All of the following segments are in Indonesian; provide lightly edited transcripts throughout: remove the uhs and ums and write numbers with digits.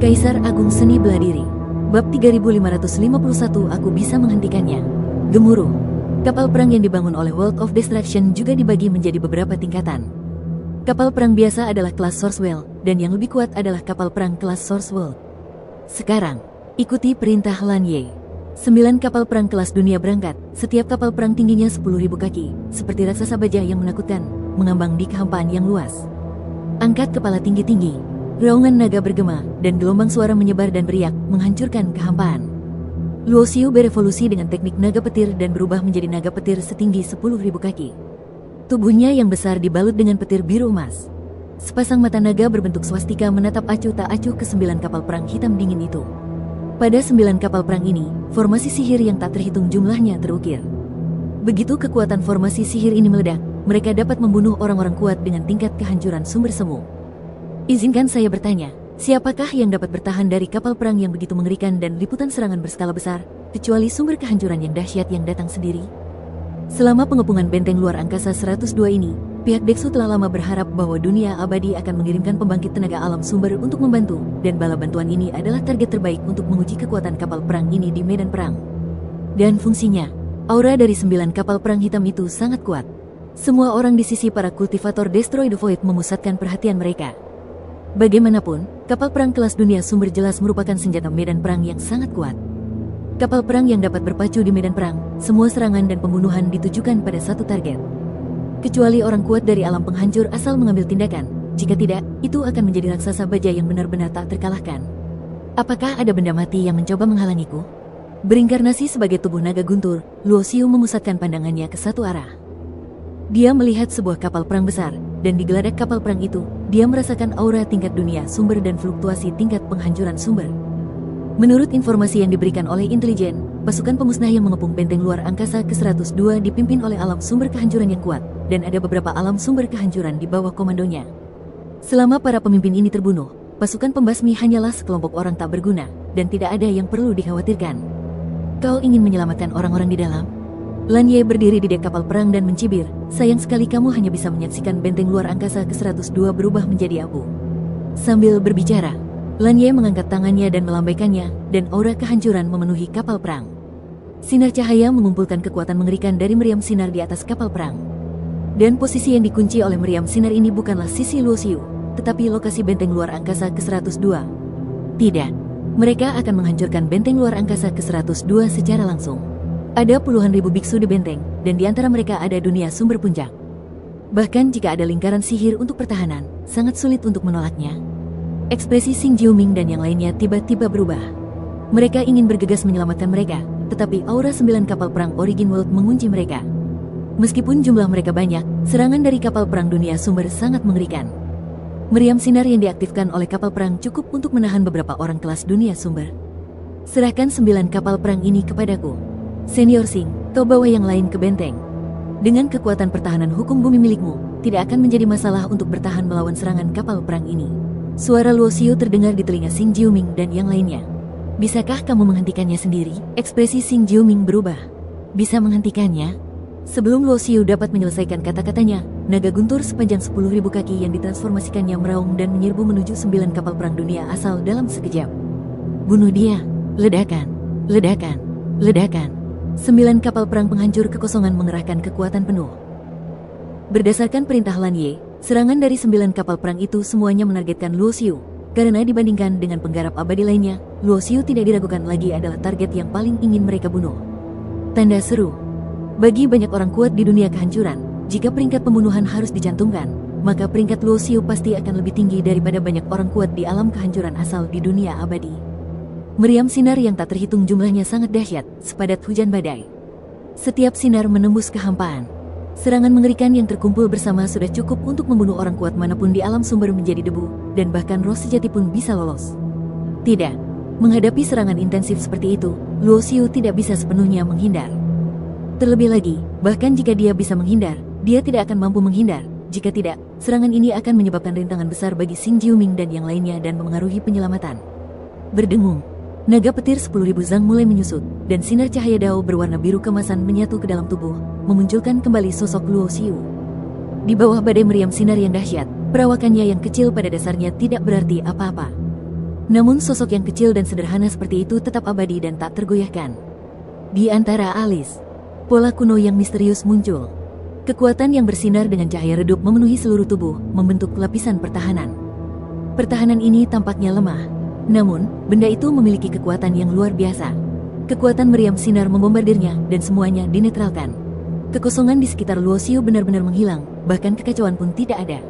Kaisar Agung Seni Bela Diri. Bab 3551 Aku bisa menghentikannya. Gemuruh. Kapal perang yang dibangun oleh World of Destruction juga dibagi menjadi beberapa tingkatan. Kapal perang biasa adalah kelas Sourcewell, dan yang lebih kuat adalah kapal perang kelas Sourceworld. Sekarang, ikuti perintah Lan Ye. 9 kapal perang kelas dunia berangkat, setiap kapal perang tingginya 10.000 kaki, seperti raksasa baja yang menakutkan, mengambang di kehampaan yang luas. Angkat kepala tinggi-tinggi. Raungan naga bergema, dan gelombang suara menyebar dan beriak, menghancurkan kehampaan. Luo Xiu berevolusi dengan teknik naga petir dan berubah menjadi naga petir setinggi 10.000 kaki. Tubuhnya yang besar dibalut dengan petir biru emas. Sepasang mata naga berbentuk swastika menatap acuh tak acuh ke 9 kapal perang hitam dingin itu. Pada 9 kapal perang ini, formasi sihir yang tak terhitung jumlahnya terukir. Begitu kekuatan formasi sihir ini meledak, mereka dapat membunuh orang-orang kuat dengan tingkat kehancuran sumber semu. Izinkan saya bertanya, siapakah yang dapat bertahan dari kapal perang yang begitu mengerikan dan liputan serangan berskala besar, kecuali sumber kehancuran yang dahsyat yang datang sendiri? Selama pengepungan benteng luar angkasa 102 ini, pihak Dexu telah lama berharap bahwa dunia abadi akan mengirimkan pembangkit tenaga alam sumber untuk membantu, dan bala bantuan ini adalah target terbaik untuk menguji kekuatan kapal perang ini di medan perang. Dan fungsinya, aura dari 9 kapal perang hitam itu sangat kuat. Semua orang di sisi para kultivator Destroy the Void memusatkan perhatian mereka. Bagaimanapun, kapal perang kelas dunia sumber jelas merupakan senjata medan perang yang sangat kuat. Kapal perang yang dapat berpacu di medan perang, semua serangan dan pembunuhan ditujukan pada satu target. Kecuali orang kuat dari alam penghancur asal mengambil tindakan, jika tidak, itu akan menjadi raksasa baja yang benar-benar tak terkalahkan. Apakah ada benda mati yang mencoba menghalangiku? Berinkarnasi sebagai tubuh naga guntur, Luo Xiu memusatkan pandangannya ke satu arah. Dia melihat sebuah kapal perang besar, dan di geladak kapal perang itu, dia merasakan aura tingkat dunia sumber dan fluktuasi tingkat penghancuran sumber. Menurut informasi yang diberikan oleh intelijen, pasukan pemusnah yang mengepung benteng luar angkasa ke-102 dipimpin oleh alam sumber kehancuran yang kuat, dan ada beberapa alam sumber kehancuran di bawah komandonya. Selama para pemimpin ini terbunuh, pasukan pembasmi hanyalah sekelompok orang tak berguna, dan tidak ada yang perlu dikhawatirkan. Kau ingin menyelamatkan orang-orang di dalam? Lan Ye berdiri di dek kapal perang dan mencibir, sayang sekali kamu hanya bisa menyaksikan benteng luar angkasa ke-102 berubah menjadi abu. Sambil berbicara, Lan Ye mengangkat tangannya dan melambaikannya, dan aura kehancuran memenuhi kapal perang. Sinar cahaya mengumpulkan kekuatan mengerikan dari meriam sinar di atas kapal perang. Dan posisi yang dikunci oleh meriam sinar ini bukanlah sisi Luo Xiu, tetapi lokasi benteng luar angkasa ke-102. Tidak, mereka akan menghancurkan benteng luar angkasa ke-102 secara langsung. Ada puluhan ribu biksu di benteng, dan di antara mereka ada dunia sumber puncak. Bahkan jika ada lingkaran sihir untuk pertahanan, sangat sulit untuk menolaknya. Ekspresi Xing Jiuming dan yang lainnya tiba-tiba berubah. Mereka ingin bergegas menyelamatkan mereka, tetapi aura 9 kapal perang Origin World mengunci mereka. Meskipun jumlah mereka banyak, serangan dari kapal perang dunia sumber sangat mengerikan. Meriam sinar yang diaktifkan oleh kapal perang cukup untuk menahan beberapa orang kelas dunia sumber. Serahkan 9 kapal perang ini kepadaku. Senior Xing, kau bawa yang lain ke benteng. Dengan kekuatan pertahanan hukum bumi milikmu, tidak akan menjadi masalah untuk bertahan melawan serangan kapal perang ini. Suara Luo Xiu terdengar di telinga Xing Jiuming dan yang lainnya. Bisakah kamu menghentikannya sendiri? Ekspresi Xing Jiuming berubah. Bisa menghentikannya? Sebelum Luo Xiu dapat menyelesaikan kata-katanya, naga guntur sepanjang 10.000 kaki yang ditransformasikannya meraung dan menyerbu menuju 9 kapal perang dunia asal dalam sekejap. Bunuh dia! Ledakan! Ledakan! Ledakan! 9 kapal perang penghancur kekosongan mengerahkan kekuatan penuh. Berdasarkan perintah Lan Ye, serangan dari 9 kapal perang itu semuanya menargetkan Luo Xiu, karena dibandingkan dengan penggarap abadi lainnya, Luo Xiu tidak diragukan lagi adalah target yang paling ingin mereka bunuh. Tanda seru. Bagi banyak orang kuat di dunia kehancuran, jika peringkat pembunuhan harus dicantumkan, maka peringkat Luo Xiu pasti akan lebih tinggi daripada banyak orang kuat di alam kehancuran asal di dunia abadi. Meriam sinar yang tak terhitung jumlahnya sangat dahsyat, sepadat hujan badai. Setiap sinar menembus kehampaan. Serangan mengerikan yang terkumpul bersama sudah cukup untuk membunuh orang kuat manapun di alam sumber menjadi debu, dan bahkan roh sejati pun bisa lolos. Tidak, menghadapi serangan intensif seperti itu, Luo Xiu tidak bisa sepenuhnya menghindar. Terlebih lagi, bahkan jika dia bisa menghindar, dia tidak akan mampu menghindar. Jika tidak, serangan ini akan menyebabkan rintangan besar bagi Xing Jiuming dan yang lainnya dan memengaruhi penyelamatan. Berdengung. Naga petir 10.000 zang mulai menyusut, dan sinar cahaya dao berwarna biru kemasan menyatu ke dalam tubuh, memunculkan kembali sosok Luo Xiu. Di bawah badai meriam sinar yang dahsyat, perawakannya yang kecil pada dasarnya tidak berarti apa-apa. Namun sosok yang kecil dan sederhana seperti itu tetap abadi dan tak tergoyahkan. Di antara alis, pola kuno yang misterius muncul. Kekuatan yang bersinar dengan cahaya redup memenuhi seluruh tubuh, membentuk lapisan pertahanan. Pertahanan ini tampaknya lemah, namun benda itu memiliki kekuatan yang luar biasa. Kekuatan meriam sinar membombardirnya dan semuanya dinetralkan. Kekosongan di sekitar Luo Xiu benar-benar menghilang, bahkan kekacauan pun tidak ada.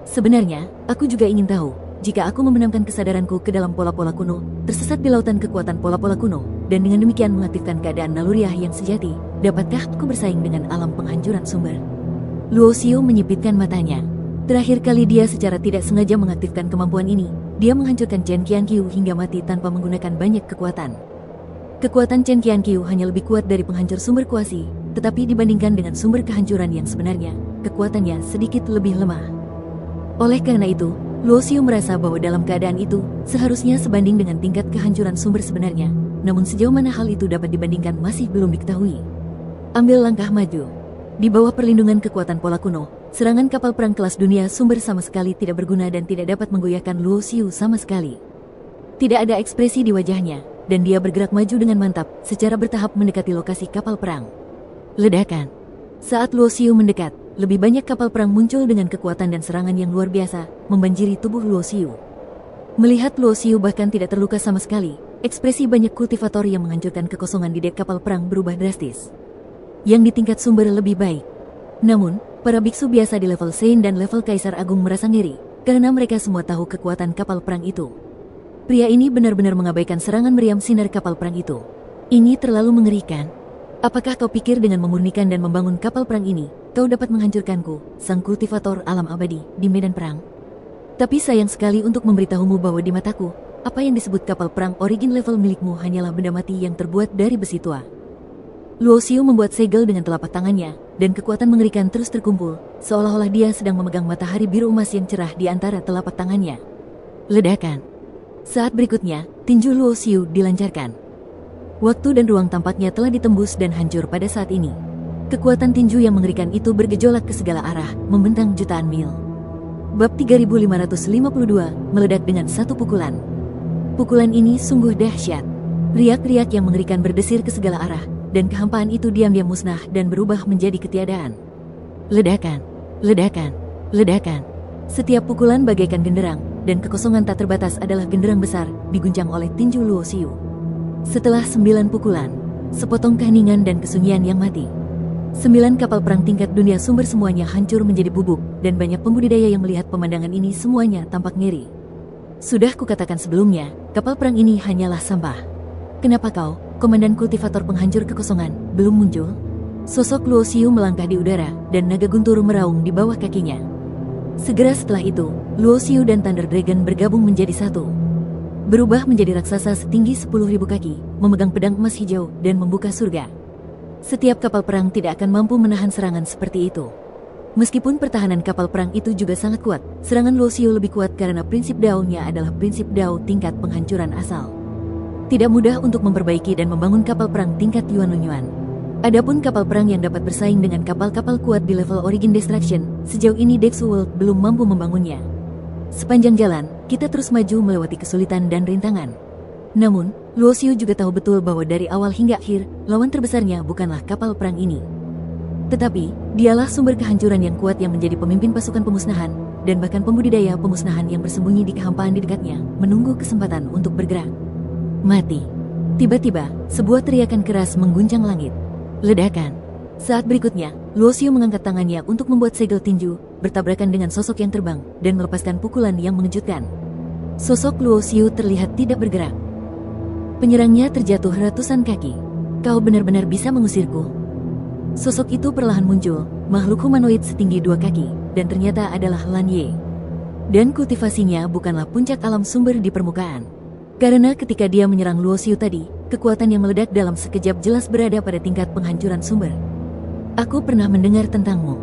Sebenarnya, aku juga ingin tahu, jika aku membenamkan kesadaranku ke dalam pola-pola kuno, tersesat di lautan kekuatan pola-pola kuno, dan dengan demikian mengaktifkan keadaan naluriah yang sejati, dapatkah aku bersaing dengan alam penghancuran sumber? Luo Xiu menyipitkan matanya. Terakhir kali dia secara tidak sengaja mengaktifkan kemampuan ini, dia menghancurkan Chen Qianqiu hingga mati tanpa menggunakan banyak kekuatan. Kekuatan Chen Qianqiu hanya lebih kuat dari penghancur sumber kuasi, tetapi dibandingkan dengan sumber kehancuran yang sebenarnya, kekuatannya sedikit lebih lemah. Oleh karena itu, Luo Xiu merasa bahwa dalam keadaan itu, seharusnya sebanding dengan tingkat kehancuran sumber sebenarnya, namun sejauh mana hal itu dapat dibandingkan masih belum diketahui. Ambil langkah maju. Di bawah perlindungan kekuatan pola kuno, serangan kapal perang kelas dunia sumber sama sekali tidak berguna dan tidak dapat menggoyahkan Luo Xiu sama sekali. Tidak ada ekspresi di wajahnya, dan dia bergerak maju dengan mantap, secara bertahap mendekati lokasi kapal perang. Ledakan. Saat Luo Xiu mendekat, lebih banyak kapal perang muncul dengan kekuatan dan serangan yang luar biasa, membanjiri tubuh Luo Xiu. Melihat Luo Xiu bahkan tidak terluka sama sekali, ekspresi banyak kultivator yang menghancurkan kekosongan di dek kapal perang berubah drastis. Yang di tingkat sumber lebih baik. Namun, para biksu biasa di level Sein dan level Kaisar Agung merasa ngiri, karena mereka semua tahu kekuatan kapal perang itu. Pria ini benar-benar mengabaikan serangan meriam sinar kapal perang itu. Ini terlalu mengerikan. Apakah kau pikir dengan memurnikan dan membangun kapal perang ini, kau dapat menghancurkanku, sang kultivator alam abadi, di medan perang? Tapi sayang sekali untuk memberitahumu bahwa di mataku, apa yang disebut kapal perang origin level milikmu hanyalah benda mati yang terbuat dari besi tua. Luo Xiu membuat segel dengan telapak tangannya, dan kekuatan mengerikan terus terkumpul, seolah-olah dia sedang memegang matahari biru emas yang cerah di antara telapak tangannya. Ledakan. Saat berikutnya, tinju Luo Xiu dilancarkan. Waktu dan ruang tampaknya telah ditembus dan hancur pada saat ini. Kekuatan tinju yang mengerikan itu bergejolak ke segala arah, membentang jutaan mil. Bab 3552 meledak dengan satu pukulan. Pukulan ini sungguh dahsyat. Riak-riak yang mengerikan berdesir ke segala arah, dan kehampaan itu diam-diam musnah dan berubah menjadi ketiadaan. Ledakan, ledakan, ledakan. Setiap pukulan bagaikan genderang, dan kekosongan tak terbatas adalah genderang besar, diguncang oleh tinju Luo Xiu. Setelah 9 pukulan, sepotong keheningan dan kesunyian yang mati. 9 kapal perang tingkat dunia sumber semuanya hancur menjadi bubuk, dan banyak pembudidaya yang melihat pemandangan ini semuanya tampak ngeri. Sudah kukatakan sebelumnya, kapal perang ini hanyalah sampah. Kenapa kau, komandan kultivator penghancur kekosongan, belum muncul? Sosok Luo Xiu melangkah di udara, dan naga guntur meraung di bawah kakinya. Segera setelah itu, Luo Xiu dan Thunder Dragon bergabung menjadi satu. Berubah menjadi raksasa setinggi 10.000 kaki, memegang pedang emas hijau, dan membuka surga. Setiap kapal perang tidak akan mampu menahan serangan seperti itu. Meskipun pertahanan kapal perang itu juga sangat kuat, serangan Luo Xiu lebih kuat karena prinsip Dao-nya adalah prinsip Dao tingkat penghancuran asal. Tidak mudah untuk memperbaiki dan membangun kapal perang tingkat Yuan-Lunyuan. Adapun kapal perang yang dapat bersaing dengan kapal-kapal kuat di level Origin Destruction, sejauh ini Dexu World belum mampu membangunnya. Sepanjang jalan, kita terus maju melewati kesulitan dan rintangan. Namun, Luo Xiu juga tahu betul bahwa dari awal hingga akhir, lawan terbesarnya bukanlah kapal perang ini. Tetapi, dialah sumber kehancuran yang kuat yang menjadi pemimpin pasukan pemusnahan, dan bahkan pembudidaya pemusnahan yang bersembunyi di kehampaan di dekatnya, menunggu kesempatan untuk bergerak. Mati. Tiba-tiba, sebuah teriakan keras mengguncang langit. Ledakan. Saat berikutnya, Luo Xiu mengangkat tangannya untuk membuat segel tinju, bertabrakan dengan sosok yang terbang, dan melepaskan pukulan yang mengejutkan. Sosok Luo Xiu terlihat tidak bergerak. Penyerangnya terjatuh ratusan kaki. Kau benar-benar bisa mengusirku? Sosok itu perlahan muncul, makhluk humanoid setinggi 2 kaki, dan ternyata adalah Lan Ye. Dan kultivasinya bukanlah puncak alam sumber di permukaan. Karena ketika dia menyerang Luo Xiu tadi, kekuatan yang meledak dalam sekejap jelas berada pada tingkat penghancuran sumber. Aku pernah mendengar tentangmu.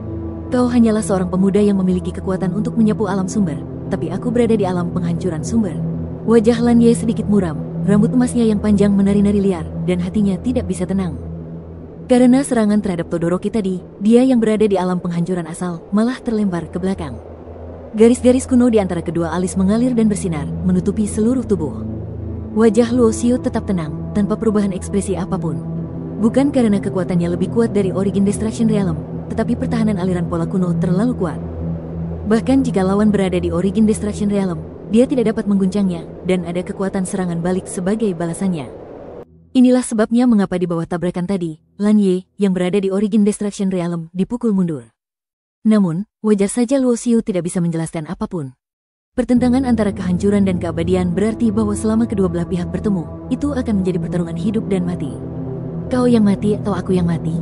Kau hanyalah seorang pemuda yang memiliki kekuatan untuk menyapu alam sumber, tapi aku berada di alam penghancuran sumber. Wajah Lan Ye sedikit muram, rambut emasnya yang panjang menari-nari liar, dan hatinya tidak bisa tenang. Karena serangan terhadap Todoroki tadi, dia yang berada di alam penghancuran asal malah terlempar ke belakang. Garis-garis kuno di antara kedua alis mengalir dan bersinar, menutupi seluruh tubuh. Wajah Luo Xiu tetap tenang, tanpa perubahan ekspresi apapun. Bukan karena kekuatannya lebih kuat dari Origin Destruction Realm, tetapi pertahanan aliran pola kuno terlalu kuat. Bahkan jika lawan berada di Origin Destruction Realm, dia tidak dapat mengguncangnya, dan ada kekuatan serangan balik sebagai balasannya. Inilah sebabnya mengapa di bawah tabrakan tadi, Lan Ye, yang berada di Origin Destruction Realm, dipukul mundur. Namun, wajar saja Luo Xiu tidak bisa menjelaskan apapun. Pertentangan antara kehancuran dan keabadian berarti bahwa selama kedua belah pihak bertemu, itu akan menjadi pertarungan hidup dan mati. Kau yang mati atau aku yang mati?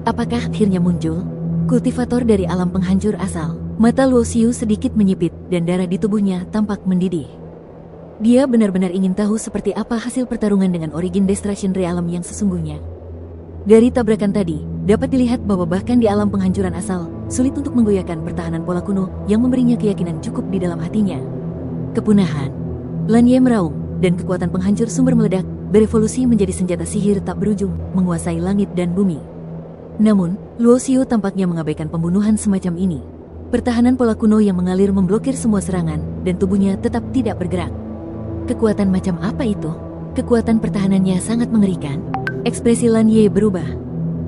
Apakah akhirnya muncul? Kultivator dari alam penghancur asal. Mata Luo Xiu sedikit menyipit dan darah di tubuhnya tampak mendidih. Dia benar-benar ingin tahu seperti apa hasil pertarungan dengan Origin Destruction Realm yang sesungguhnya. Dari tabrakan tadi, dapat dilihat bahwa bahkan di alam penghancuran asal, sulit untuk menggoyahkan pertahanan pola kuno yang memberinya keyakinan cukup di dalam hatinya. Kepunahan. Lan Ye meraung, dan kekuatan penghancur sumber meledak, berevolusi menjadi senjata sihir tak berujung, menguasai langit dan bumi. Namun, Luo Xiu tampaknya mengabaikan pembunuhan semacam ini. Pertahanan pola kuno yang mengalir memblokir semua serangan, dan tubuhnya tetap tidak bergerak. Kekuatan macam apa itu? Kekuatan pertahanannya sangat mengerikan. Ekspresi Lan Ye berubah.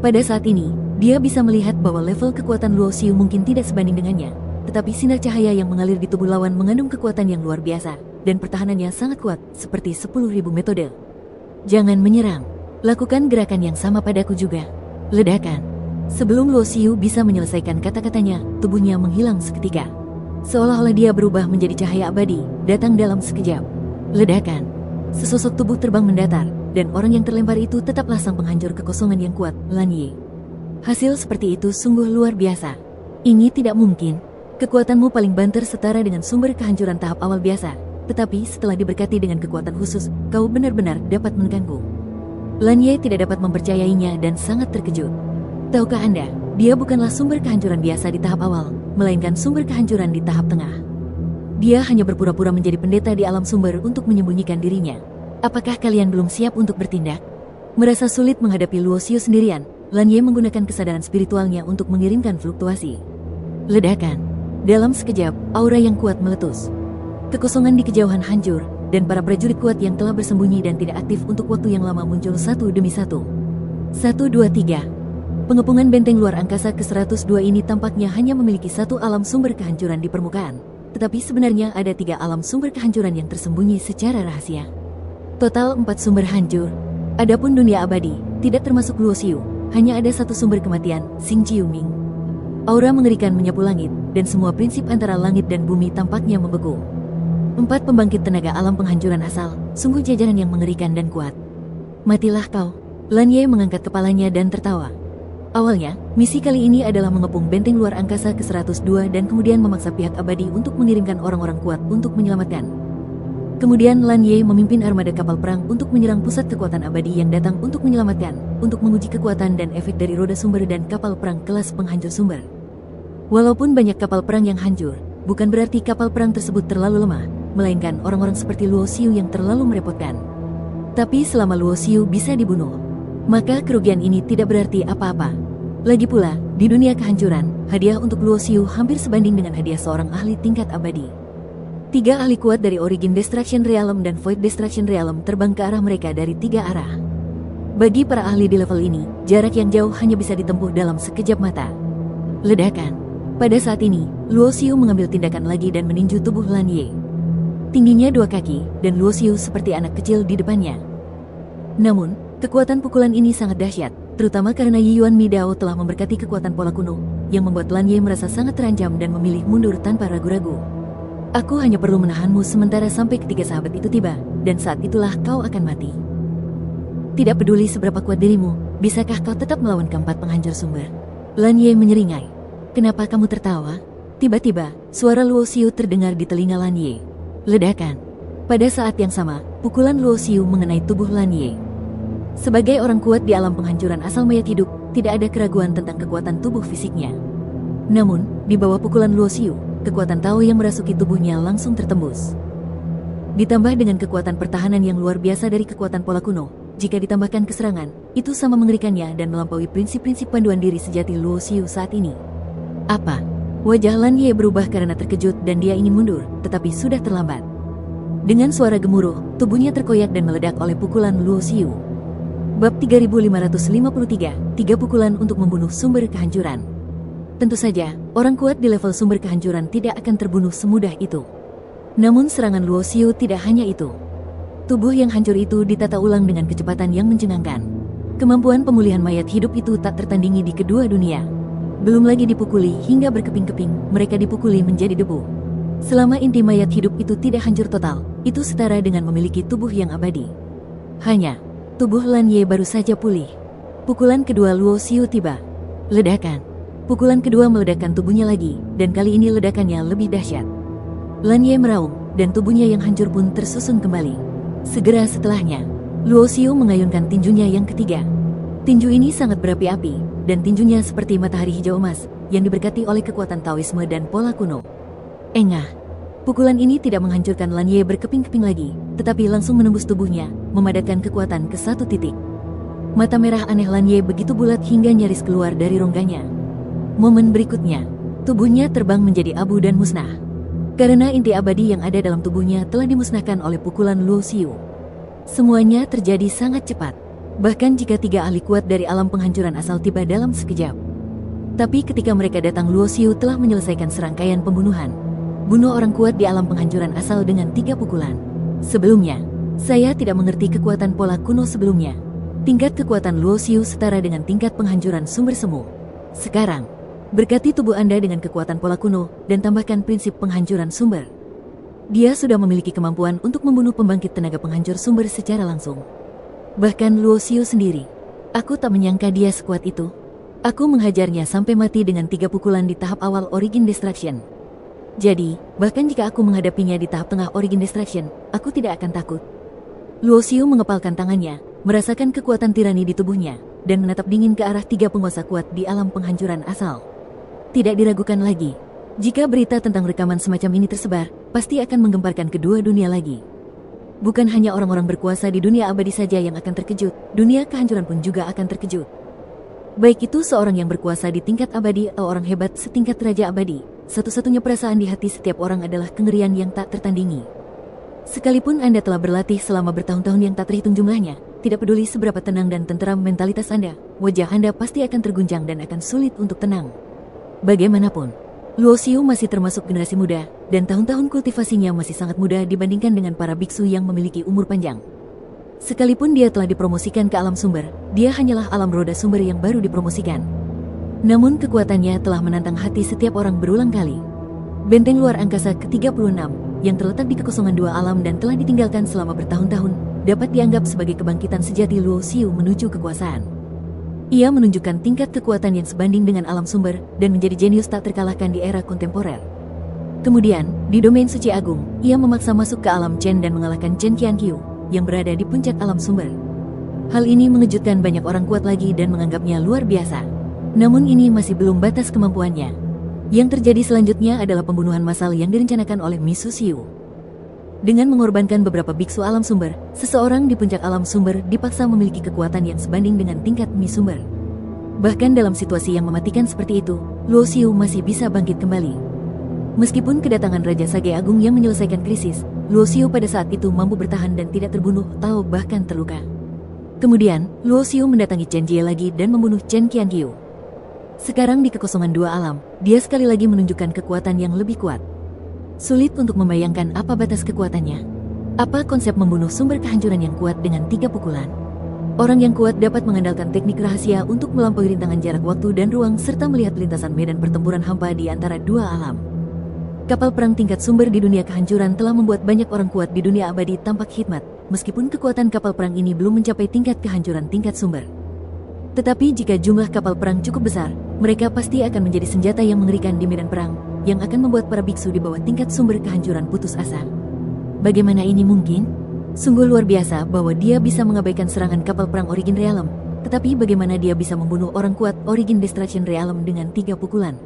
Pada saat ini, dia bisa melihat bahwa level kekuatan Luo Xiu mungkin tidak sebanding dengannya, tetapi sinar cahaya yang mengalir di tubuh lawan mengandung kekuatan yang luar biasa, dan pertahanannya sangat kuat, seperti 10.000 metode. Jangan menyerang. Lakukan gerakan yang sama padaku juga. Ledakan. Sebelum Luo Xiu bisa menyelesaikan kata-katanya, tubuhnya menghilang seketika. Seolah-olah dia berubah menjadi cahaya abadi, datang dalam sekejap. Ledakan. Sesosok tubuh terbang mendatar, dan orang yang terlempar itu tetaplah sang penghancur kekosongan yang kuat, Lan Ye. Hasil seperti itu sungguh luar biasa. Ini tidak mungkin. Kekuatanmu paling banter setara dengan sumber kehancuran tahap awal biasa, tetapi setelah diberkati dengan kekuatan khusus, kau benar-benar dapat menekanku. Lan Ye tidak dapat mempercayainya dan sangat terkejut. Tahukah Anda, dia bukanlah sumber kehancuran biasa di tahap awal, melainkan sumber kehancuran di tahap tengah. Dia hanya berpura-pura menjadi pendeta di alam sumber untuk menyembunyikan dirinya. Apakah kalian belum siap untuk bertindak? Merasa sulit menghadapi Luo Xiu sendirian, Lan Ye menggunakan kesadaran spiritualnya untuk mengirimkan fluktuasi. Ledakan. Dalam sekejap, aura yang kuat meletus. Kekosongan di kejauhan hancur, dan para prajurit kuat yang telah bersembunyi dan tidak aktif untuk waktu yang lama muncul satu demi satu. 1, 2, 3. Pengepungan benteng luar angkasa ke-102 ini tampaknya hanya memiliki satu alam sumber kehancuran di permukaan. Tetapi sebenarnya ada 3 alam sumber kehancuran yang tersembunyi secara rahasia. Total 4 sumber hancur. Adapun dunia abadi, tidak termasuk Luo Xiu, hanya ada 1 sumber kematian, Xing Jiuming. Aura mengerikan menyapu langit, dan semua prinsip antara langit dan bumi tampaknya membeku. 4 pembangkit tenaga alam penghancuran asal, sungguh jajaran yang mengerikan dan kuat. Matilah kau. Lan Ye mengangkat kepalanya dan tertawa. Awalnya, misi kali ini adalah mengepung benteng luar angkasa ke-102 dan kemudian memaksa pihak abadi untuk mengirimkan orang-orang kuat untuk menyelamatkan. Kemudian Lan Ye memimpin armada kapal perang untuk menyerang pusat kekuatan abadi yang datang untuk menyelamatkan, untuk menguji kekuatan dan efek dari roda sumber dan kapal perang kelas penghancur sumber. Walaupun banyak kapal perang yang hancur, bukan berarti kapal perang tersebut terlalu lemah, melainkan orang-orang seperti Luo Xiu yang terlalu merepotkan. Tapi selama Luo Xiu bisa dibunuh, maka kerugian ini tidak berarti apa-apa. Lagi pula, di dunia kehancuran, hadiah untuk Luo Xiu hampir sebanding dengan hadiah seorang ahli tingkat abadi. 3 ahli kuat dari Origin Destruction Realm dan Void Destruction Realm terbang ke arah mereka dari 3 arah. Bagi para ahli di level ini, jarak yang jauh hanya bisa ditempuh dalam sekejap mata. Ledakan. Pada saat ini, Luo Xiu mengambil tindakan lagi dan meninju tubuh Lan Ye. Tingginya 2 kaki, dan Luo Xiu seperti anak kecil di depannya. Namun, kekuatan pukulan ini sangat dahsyat, terutama karena Yi Yuan Mi Dao telah memberkati kekuatan pola kuno, yang membuat Lan Ye merasa sangat terancam dan memilih mundur tanpa ragu-ragu. Aku hanya perlu menahanmu sementara sampai ketiga sahabat itu tiba, dan saat itulah kau akan mati. Tidak peduli seberapa kuat dirimu, bisakah kau tetap melawan keempat penghancur sumber? Lan Ye menyeringai. Kenapa kamu tertawa? Tiba-tiba, suara Luo Xiu terdengar di telinga Lan Ye. Ledakan. Pada saat yang sama, pukulan Luo Xiu mengenai tubuh Lan Ye. Sebagai orang kuat di alam penghancuran asal mayat hidup, tidak ada keraguan tentang kekuatan tubuh fisiknya. Namun, di bawah pukulan Luo Xiu, kekuatan Tao yang merasuki tubuhnya langsung tertembus. Ditambah dengan kekuatan pertahanan yang luar biasa dari kekuatan pola kuno, jika ditambahkan keserangan, itu sama mengerikannya dan melampaui prinsip-prinsip panduan diri sejati Luo Xiu saat ini. Apa? Wajah Lan Ye berubah karena terkejut dan dia ingin mundur, tetapi sudah terlambat. Dengan suara gemuruh, tubuhnya terkoyak dan meledak oleh pukulan Luo Xiu. Bab 3553, 3 pukulan untuk membunuh sumber kehancuran. Tentu saja, orang kuat di level sumber kehancuran tidak akan terbunuh semudah itu. Namun serangan Luo Xiu tidak hanya itu. Tubuh yang hancur itu ditata ulang dengan kecepatan yang mencengangkan. Kemampuan pemulihan mayat hidup itu tak tertandingi di kedua dunia. Belum lagi dipukuli hingga berkeping-keping, mereka dipukuli menjadi debu. Selama inti mayat hidup itu tidak hancur total, itu setara dengan memiliki tubuh yang abadi. Hanya, tubuh Lan Ye baru saja pulih. Pukulan kedua Luo Xiu tiba. Ledakan. Pukulan kedua meledakkan tubuhnya lagi, dan kali ini ledakannya lebih dahsyat. Lan Ye meraung, dan tubuhnya yang hancur pun tersusun kembali. Segera setelahnya, Luo Xiu mengayunkan tinjunya yang ketiga. Tinju ini sangat berapi-api, dan tinjunya seperti matahari hijau emas, yang diberkati oleh kekuatan Taoisme dan pola kuno. Engah. Pukulan ini tidak menghancurkan Lan Ye berkeping-keping lagi, tetapi langsung menembus tubuhnya, memadatkan kekuatan ke satu titik. Mata merah aneh Lan Ye begitu bulat hingga nyaris keluar dari rongganya. Momen berikutnya, tubuhnya terbang menjadi abu dan musnah. Karena inti abadi yang ada dalam tubuhnya telah dimusnahkan oleh pukulan Luo Xiu. Semuanya terjadi sangat cepat. Bahkan jika 3 ahli kuat dari alam penghancuran asal tiba dalam sekejap. Tapi ketika mereka datang, Luo Xiu telah menyelesaikan serangkaian pembunuhan. Bunuh orang kuat di alam penghancuran asal dengan 3 pukulan. Sebelumnya, saya tidak mengerti kekuatan pola kuno sebelumnya. Tingkat kekuatan Luo Xiu setara dengan tingkat penghancuran sumber semu. Sekarang, berkati tubuh Anda dengan kekuatan pola kuno dan tambahkan prinsip penghancuran sumber. Dia sudah memiliki kemampuan untuk membunuh pembangkit tenaga penghancur sumber secara langsung. Bahkan Luo Xiu sendiri. Aku tak menyangka dia sekuat itu. Aku menghajarnya sampai mati dengan 3 pukulan di tahap awal Origin Destruction. Jadi, bahkan jika aku menghadapinya di tahap tengah Origin Destruction, aku tidak akan takut. Luo Xiu mengepalkan tangannya, merasakan kekuatan tirani di tubuhnya, dan menatap dingin ke arah 3 penguasa kuat di alam penghancuran asal. Tidak diragukan lagi, jika berita tentang rekaman semacam ini tersebar, pasti akan menggemparkan kedua dunia lagi. Bukan hanya orang-orang berkuasa di dunia abadi saja yang akan terkejut, dunia kehancuran pun juga akan terkejut. Baik itu seorang yang berkuasa di tingkat abadi atau orang hebat setingkat Raja Abadi, satu-satunya perasaan di hati setiap orang adalah kengerian yang tak tertandingi. Sekalipun Anda telah berlatih selama bertahun-tahun yang tak terhitung jumlahnya, tidak peduli seberapa tenang dan tenteram mentalitas Anda, wajah Anda pasti akan terguncang dan akan sulit untuk tenang. Bagaimanapun, Luo Xiu masih termasuk generasi muda, dan tahun-tahun kultivasinya masih sangat muda dibandingkan dengan para biksu yang memiliki umur panjang. Sekalipun dia telah dipromosikan ke alam sumber, dia hanyalah alam roda sumber yang baru dipromosikan. Namun kekuatannya telah menantang hati setiap orang berulang kali. Benteng luar angkasa ke-36, yang terletak di kekosongan 2 alam dan telah ditinggalkan selama bertahun-tahun, dapat dianggap sebagai kebangkitan sejati Luo Xiu menuju kekuasaan. Ia menunjukkan tingkat kekuatan yang sebanding dengan alam sumber dan menjadi jenius tak terkalahkan di era kontemporer. Kemudian, di domain suci agung, ia memaksa masuk ke alam Chen dan mengalahkan Chen Qianqiu yang berada di puncak alam sumber. Hal ini mengejutkan banyak orang kuat lagi dan menganggapnya luar biasa. Namun ini masih belum batas kemampuannya. Yang terjadi selanjutnya adalah pembunuhan massal yang direncanakan oleh Misu Xiu. Dengan mengorbankan beberapa biksu alam sumber, seseorang di puncak alam sumber dipaksa memiliki kekuatan yang sebanding dengan tingkat Mi sumber. Bahkan dalam situasi yang mematikan seperti itu, Luo Xiu masih bisa bangkit kembali. Meskipun kedatangan Raja Sage Agung yang menyelesaikan krisis, Luo Xiu pada saat itu mampu bertahan dan tidak terbunuh atau bahkan terluka. Kemudian, Luo Xiu mendatangi Chen Jie lagi dan membunuh Chen Qianqiu. Sekarang di kekosongan 2 alam, dia sekali lagi menunjukkan kekuatan yang lebih kuat. Sulit untuk membayangkan apa batas kekuatannya. Apa konsep membunuh sumber kehancuran yang kuat dengan 3 pukulan? Orang yang kuat dapat mengandalkan teknik rahasia untuk melampaui rintangan jarak waktu dan ruang serta melihat lintasan medan pertempuran hampa di antara 2 alam. Kapal perang tingkat sumber di dunia kehancuran telah membuat banyak orang kuat di dunia abadi tampak hikmat, meskipun kekuatan kapal perang ini belum mencapai tingkat kehancuran tingkat sumber. Tetapi jika jumlah kapal perang cukup besar, mereka pasti akan menjadi senjata yang mengerikan di medan perang, yang akan membuat para biksu di bawah tingkat sumber kehancuran putus asa. Bagaimana ini mungkin? Sungguh luar biasa bahwa dia bisa mengabaikan serangan kapal perang Origin Realm, tetapi bagaimana dia bisa membunuh orang kuat Origin Destruction Realm dengan 3 pukulan?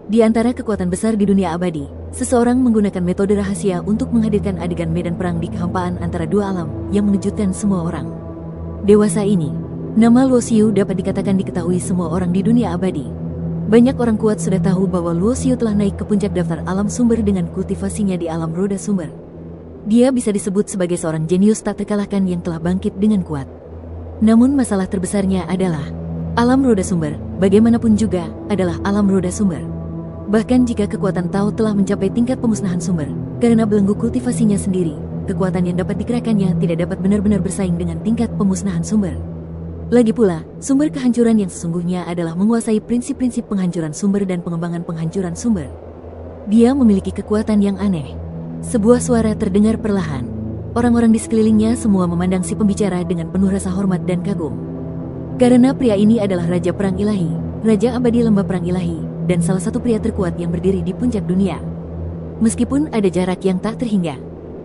Di antara kekuatan besar di dunia abadi, seseorang menggunakan metode rahasia untuk menghadirkan adegan medan perang di kehampaan antara 2 alam yang mengejutkan semua orang. Dewasa ini, nama Luo Xiu dapat dikatakan diketahui semua orang di dunia abadi. Banyak orang kuat sudah tahu bahwa Luo Xiu telah naik ke puncak daftar alam sumber dengan kultivasinya di alam roda sumber. Dia bisa disebut sebagai seorang jenius tak terkalahkan yang telah bangkit dengan kuat. Namun masalah terbesarnya adalah alam roda sumber, bagaimanapun juga, adalah alam roda sumber. Bahkan jika kekuatan Tao telah mencapai tingkat pemusnahan sumber, karena belenggu kultivasinya sendiri, kekuatan yang dapat dikerahkannya tidak dapat benar-benar bersaing dengan tingkat pemusnahan sumber. Lagi pula, sumber kehancuran yang sesungguhnya adalah menguasai prinsip-prinsip penghancuran sumber dan pengembangan penghancuran sumber. Dia memiliki kekuatan yang aneh. Sebuah suara terdengar perlahan. Orang-orang di sekelilingnya semua memandang si pembicara dengan penuh rasa hormat dan kagum. Karena pria ini adalah Raja Perang Ilahi, Raja Abadi Lembah Perang Ilahi, dan salah satu pria terkuat yang berdiri di puncak dunia. Meskipun ada jarak yang tak terhingga,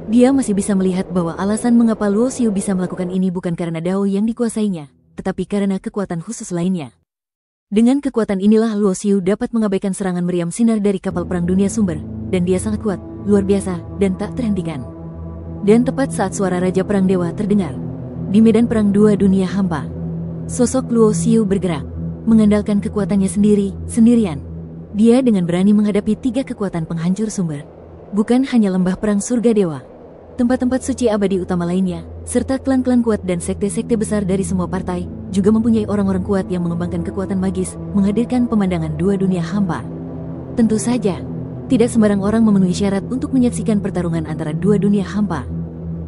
dia masih bisa melihat bahwa alasan mengapa Luo Xiu bisa melakukan ini bukan karena dao yang dikuasainya, tetapi karena kekuatan khusus lainnya. Dengan kekuatan inilah Luo Xiu dapat mengabaikan serangan meriam sinar dari kapal perang dunia sumber, dan dia sangat kuat, luar biasa, dan tak terhentikan. Dan tepat saat suara Raja Perang Dewa terdengar, di medan perang dua dunia hampa, sosok Luo Xiu bergerak, mengandalkan kekuatannya sendirian. Dia dengan berani menghadapi 3 kekuatan penghancur sumber. Bukan hanya lembah perang surga dewa, tempat-tempat suci abadi utama lainnya, serta klan-klan kuat dan sekte-sekte besar dari semua partai, juga mempunyai orang-orang kuat yang mengembangkan kekuatan magis, menghadirkan pemandangan dua dunia hampa. Tentu saja, tidak sembarang orang memenuhi syarat untuk menyaksikan pertarungan antara dua dunia hampa.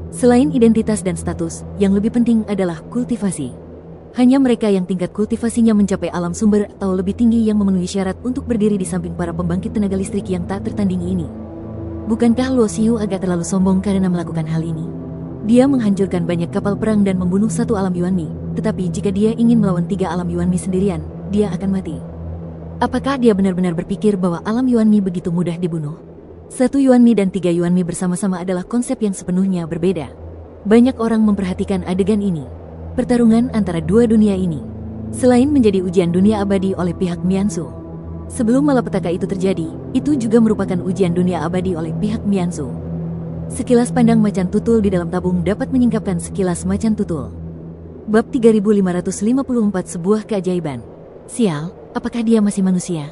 Selain identitas dan status, yang lebih penting adalah kultivasi. Hanya mereka yang tingkat kultivasinya mencapai alam sumber atau lebih tinggi yang memenuhi syarat untuk berdiri di samping para pembangkit tenaga listrik yang tak tertandingi ini. Bukankah Luo Xiu agak terlalu sombong karena melakukan hal ini? Dia menghancurkan banyak kapal perang dan membunuh 1 alam Yuanmi, tetapi jika dia ingin melawan 3 alam Yuanmi sendirian, dia akan mati. Apakah dia benar-benar berpikir bahwa alam Yuanmi begitu mudah dibunuh? 1 Yuanmi dan 3 Yuanmi bersama-sama adalah konsep yang sepenuhnya berbeda. Banyak orang memperhatikan adegan ini. Pertarungan antara dua dunia ini, selain menjadi ujian dunia abadi oleh pihak Mianzhu, sebelum malapetaka itu terjadi, itu juga merupakan ujian dunia abadi oleh pihak Mianzhu. Sekilas pandang macan tutul di dalam tabung dapat menyingkapkan sekilas macan tutul. Bab 3554 sebuah keajaiban. Sial, apakah dia masih manusia?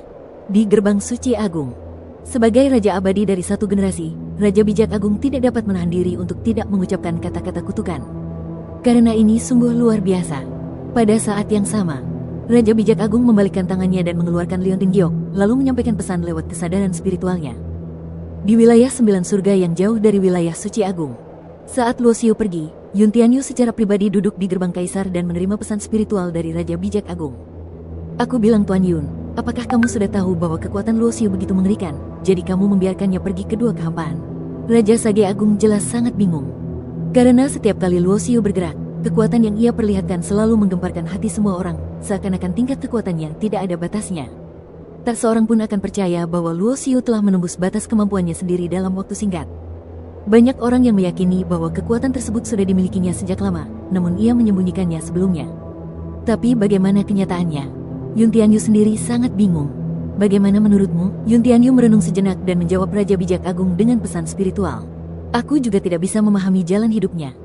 Di gerbang suci agung. Sebagai Raja Abadi dari satu generasi, Raja Bijak Agung tidak dapat menahan diri untuk tidak mengucapkan kata-kata kutukan. Karena ini sungguh luar biasa. Pada saat yang sama, Raja Bijak Agung membalikkan tangannya dan mengeluarkan liontin giok, lalu menyampaikan pesan lewat kesadaran spiritualnya. Di wilayah 9 surga yang jauh dari wilayah suci agung, saat Luo Xiu pergi, Yun Tianyu secara pribadi duduk di gerbang kaisar dan menerima pesan spiritual dari Raja Bijak Agung. Aku bilang Tuan Yun, apakah kamu sudah tahu bahwa kekuatan Luo Xiu begitu mengerikan, jadi kamu membiarkannya pergi ke dua kehampaan? Raja Sage Agung jelas sangat bingung. Karena setiap kali Luo Xiu bergerak, kekuatan yang ia perlihatkan selalu menggemparkan hati semua orang, seakan-akan tingkat kekuatannya tidak ada batasnya. Tak seorang pun akan percaya bahwa Luo Xiu telah menembus batas kemampuannya sendiri dalam waktu singkat. Banyak orang yang meyakini bahwa kekuatan tersebut sudah dimilikinya sejak lama, namun ia menyembunyikannya sebelumnya. Tapi bagaimana kenyataannya? Yun Tianyu sendiri sangat bingung. Bagaimana menurutmu? Yun Tianyu merenung sejenak dan menjawab Raja Bijak Agung dengan pesan spiritual. Aku juga tidak bisa memahami jalan hidupnya.